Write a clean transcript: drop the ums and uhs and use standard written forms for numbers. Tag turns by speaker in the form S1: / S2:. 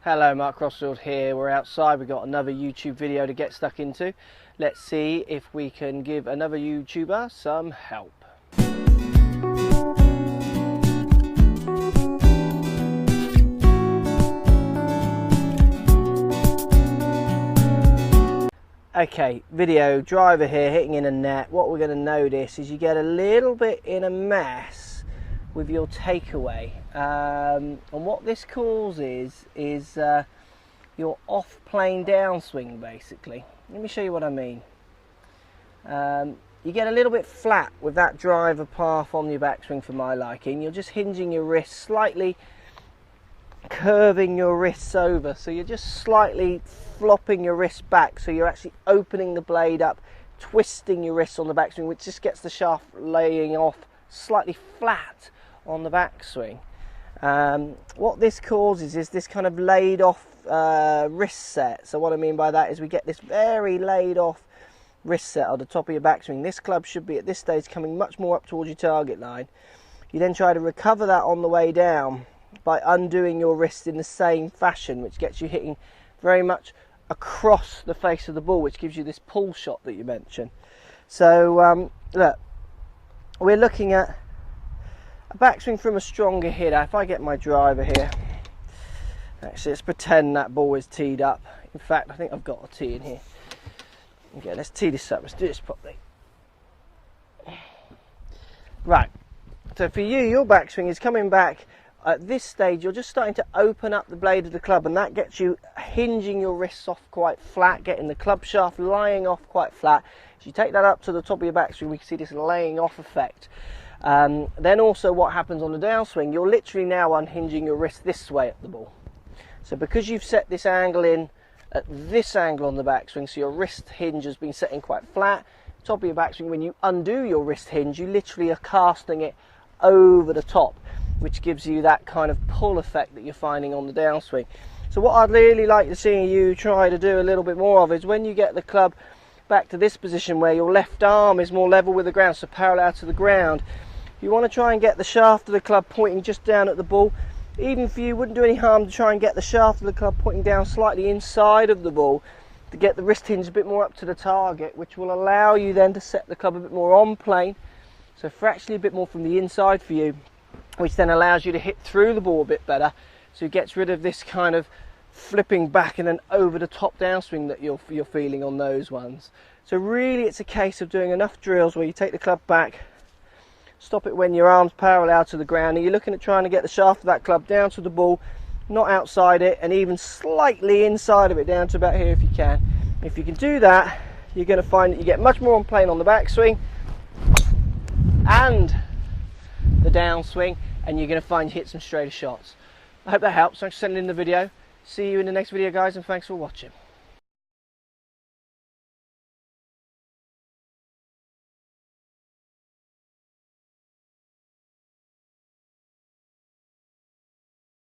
S1: Hello, Mark Crossfield here. We're outside. We've got another YouTube video to get stuck into. Let's see if we can give another YouTuber some help. Okay, video, driver here hitting in a net. What we're going to notice is you get a little bit in a mess with your takeaway, and what this causes is your off-plane downswing, basically. Let me show you what I mean. You get a little bit flat with that driver path on your backswing for my liking. You're just hinging your wrists, slightly curving your wrists over, so you're just slightly flopping your wrist back, so you're actually opening the blade up, twisting your wrists on the backswing, which just gets the shaft laying off slightly flat on the backswing. What this causes is this kind of laid off wrist set. So what I mean by that is we get this very laid off wrist set on the top of your backswing. This club should be at this stage coming much more up towards your target line. You then try to recover that on the way down by undoing your wrist in the same fashion, which gets you hitting very much across the face of the ball, which gives you this pull shot that you mentioned. So look, we're looking at a backswing from a stronger hitter. If I get my driver here, actually let's pretend that ball is teed up. In fact, I think I've got a tee in here. Okay, let's tee this up. Let's do this properly. Right, so for you, your backswing is coming back. At this stage, you're just starting to open up the blade of the club, and that gets you hinging your wrists off quite flat, getting the club shaft lying off quite flat. As you take that up to the top of your backswing, we can see this laying off effect. Then also what happens on the downswing, you're literally now unhinging your wrist this way at the ball. So because you've set this angle in at this angle on the backswing, so your wrist hinge has been setting quite flat, top of your backswing, when you undo your wrist hinge, you literally are casting it over the top, which gives you that kind of pull effect that you're finding on the downswing. So what I'd really like to see you try to do a little bit more of is when you get the club back to this position where your left arm is more level with the ground, so parallel to the ground, you want to try and get the shaft of the club pointing just down at the ball. Even for you, wouldn't do any harm to try and get the shaft of the club pointing down slightly inside of the ball to get the wrist hinge a bit more up to the target, which will allow you then to set the club a bit more on plane, so fractionally a bit more from the inside for you, which then allows you to hit through the ball a bit better, so it gets rid of this kind of flipping back and then over the top downswing that you're feeling on those ones. So really it's a case of doing enough drills where you take the club back, stop it when your arm's parallel to the ground, and you're looking at trying to get the shaft of that club down to the ball, not outside it, and even slightly inside of it down to about here if you can. If you can do that, you're going to find that you get much more on plane on the backswing and the downswing, and you're going to find you hit some straighter shots. I hope that helps. Thanks for sending in the video. See you in the next video, guys, and thanks for watching.